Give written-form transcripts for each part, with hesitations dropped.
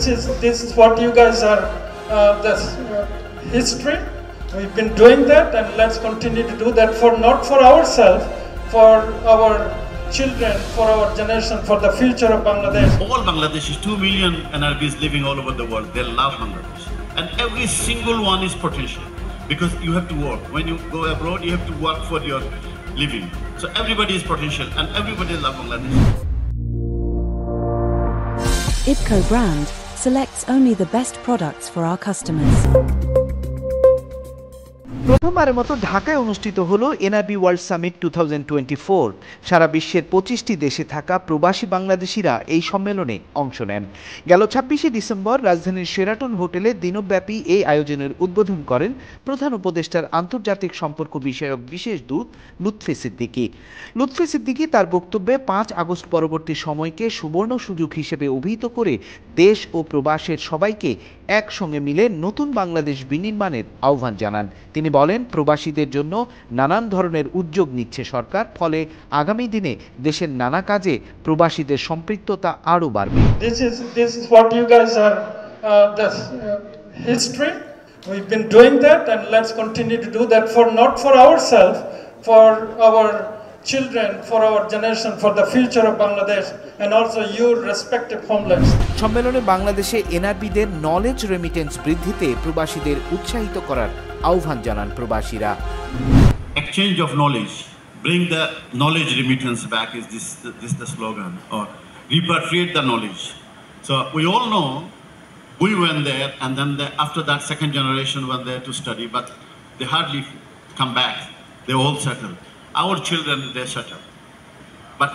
This is what you guys are. That's history. We've been doing that, and let's continue to do that not for ourselves, for our children, for our generation, for the future of Bangladesh. All Bangladeshis, 2 million NRBs living all over the world, they love Bangladesh. And every single one is potential because you have to work. When you go abroad, you have to work for your living. So everybody is potential and everybody loves Bangladesh. IBCO brand selects only the best products for our customers. প্রথমবারের মতো ঢাকায় অনুষ্ঠিত হলো NRB world summit 2024। সারা বিশ্বের 25টি দেশে থাকা প্রবাসী বাংলাদেশিরা এই সম্মেলনে অংশ নেন। গেল 26শে ডিসেম্বর রাজধানীর শেরাটন হোটেলে দিনব্যাপী এই আয়োজনের উদ্বোধন করেন প্রধান উপদেষ্টার আন্তর্জাতিক সম্পর্ক বিষয়ক বিশেষ দূত লুৎফে সিদ্দিকী। লুৎফে সিদ্দিকী তার বক্তব্যে 5 আগস্ট পরবর্তী সময়কে সুবর্ণ সুযোগ হিসেবে অভিহিত করে দেশ ও প্রবাসের সবাইকে একসঙ্গে মিলে নতুন বাংলাদেশ বিনির্মাণের আহ্বান জানান। তিনি বলেন, প্রবাসীদের জন্য নানান ধরনের উদ্যোগ নিচ্ছে সরকার, ফলে আগামী দিনে দেশের নানা কাজে প্রবাসীদের সম্পৃক্ততা আরও বাড়বে। This is what you guys are. That's history. We've been doing that, and let's continue to do that not for ourselves, for our children, for our generation, for the future of Bangladesh, and also your respective homelands. সম্মেলনে বাংলাদেশে এনআরবিদের knowledge remittance বৃদ্ধিতে প্রবাসীদের উৎসাহিত করার আহ্বান জানান প্রবাসীরা। Exchange of knowledge, bring the knowledge remittance back is this the slogan, or repatriate the knowledge. So we all know we went there, and then after that second generation went there to study, but they hardly come back. They all settle. Our children, they settle. But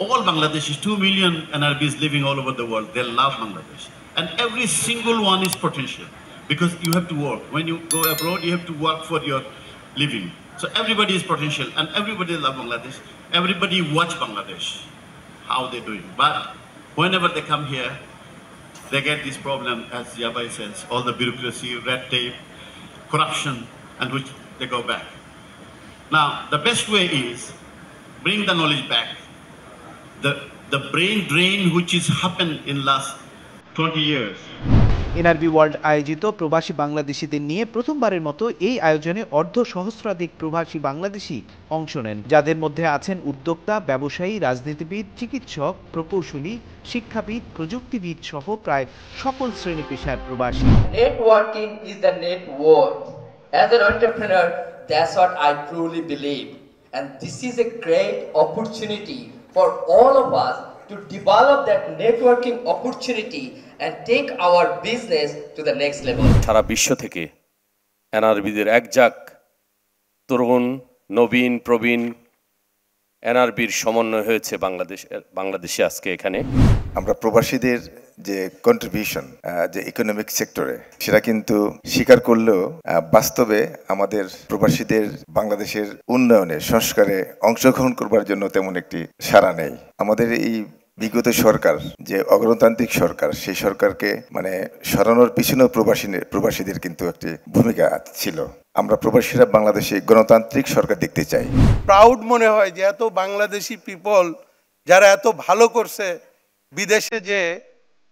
all Bangladeshis, 2 million NRBs living all over the world, they love Bangladesh. And every single one is potential because you have to work. When you go abroad, you have to work for your living. So everybody is potential and everybody loves Bangladesh. Everybody watch Bangladesh, how they're doing. But whenever they come here, they get this problem, as Yabai says, all the bureaucracy, red tape, corruption, and which they go back. Now, the best way is bring the knowledge back. The brain drain which has happened in last 20 years. NRB world আয়োজিত প্রবাসী বাংলাদেশিদের নিয়ে প্রথমবারের মতো এই আয়োজনে অর্ধসহস্রাধিক প্রবাসী বাংলাদেশি অংশ নেন, যাদের মধ্যে আছেন উদ্যোক্তা, ব্যবসায়ী, রাজনীতিবিদ, চিকিৎসক, প্রকৌশলী, শিক্ষাবিদ, প্রযুক্তিবিদ সহ প্রায় সকল শ্রেণী পেশার প্রবাসী। Networking is the net worth. As an entrepreneur, that's what I truly believe. And this is a great opportunity for all of us to develop that networking opportunity and take our business to the next level. সারা বিশ্ব থেকে এনআরবিদের একজাক তরুণ, নবীন, প্রবীণ এনআরবির সমন্বয় হয়েছে বাংলাদেশে আজকে এখানে। আমরা প্রবাসীদের যে কন্ট্রিবিউশন যে ইকোনমিক সেক্টরে, সেটা কিন্তু স্বীকার করলেও বাস্তবে আমাদের প্রবাসীদের বাংলাদেশের উন্নয়নে, সংস্কারে অংশগ্রহণ করবার জন্য তেমন একটি সাড়া নেই। আমাদের এই বিগত সরকার যে অগণতান্ত্রিক সরকার, সেই সরকারকে সরানোর পিছনেও প্রবাসীদের কিন্তু একটি ভূমিকা ছিল। আমরা প্রবাসীরা বাংলাদেশে গণতান্ত্রিক সরকার দেখতে চাই। প্রাউড মনে হয় যে এত বাংলাদেশি পিপল যারা এত ভালো করছে বিদেশে, যে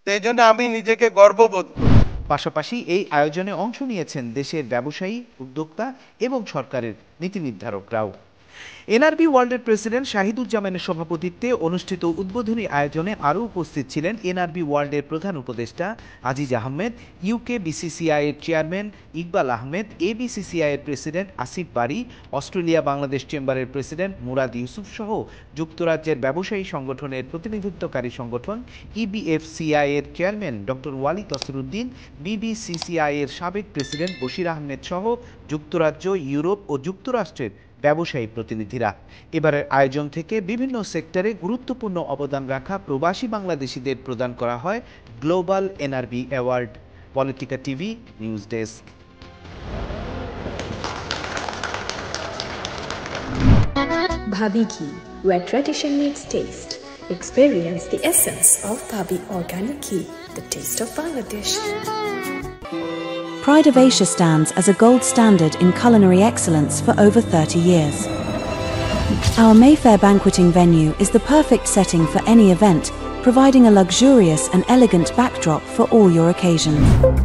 সেই জন্য আমি নিজেকে গর্ববোধ করি। পাশাপাশি এই আয়োজনে অংশ নিয়েছেন দেশের ব্যবসায়ী, উদ্যোক্তা এবং সরকারের নীতি নির্ধারকরাও। এনআরবি ওয়ার্ল্ডের প্রেসিডেন্ট শাহিদুজ্জামানের সভাপতিত্বে অনুষ্ঠিত উদ্বোধনী আয়োজনে আরও উপস্থিত ছিলেন এনআরবি ওয়ার্ল্ডের প্রধান উপদেষ্টা আজিজ আহমেদ, ইউকে বিসিসিআই এর চেয়ারম্যান ইকবাল আহমেদ, এবিসিসিআই এর প্রেসিডেন্ট আসিফ বারী, অস্ট্রেলিয়া বাংলাদেশ চেম্বারের প্রেসিডেন্ট মুরাদ ইউসুফ সহ যুক্তরাজ্যের ব্যবসায়ী সংগঠনের প্রতিনিধিত্বকারী সংগঠন ইবিএফসিআই এর চেয়ারম্যান ডক্টর ওয়ালি তসরুদ্দিন, বিবিসিসিআই এর সাবেক প্রেসিডেন্ট বশির আহমেদ সহ যুক্তরাজ্য, ইউরোপ ও যুক্তরাষ্ট্রের ব্যবসায়ী প্রতিনিধিরা। এবারের আয়োজন থেকে বিভিন্ন সেক্টরে গুরুত্বপূর্ণ অবদান রাখা প্রবাসী বাংলাদেশিদের প্রদান করা হয় global NRB award. Politika TV news desk. Bhabi Ghee, where tradition meets taste. Experience the essence of Bhabi Organic Ghee, the taste of Bangladesh. Pride of Asia stands as a gold standard in culinary excellence for over 30 years. Our Mayfair banqueting venue is the perfect setting for any event, providing a luxurious and elegant backdrop for all your occasions.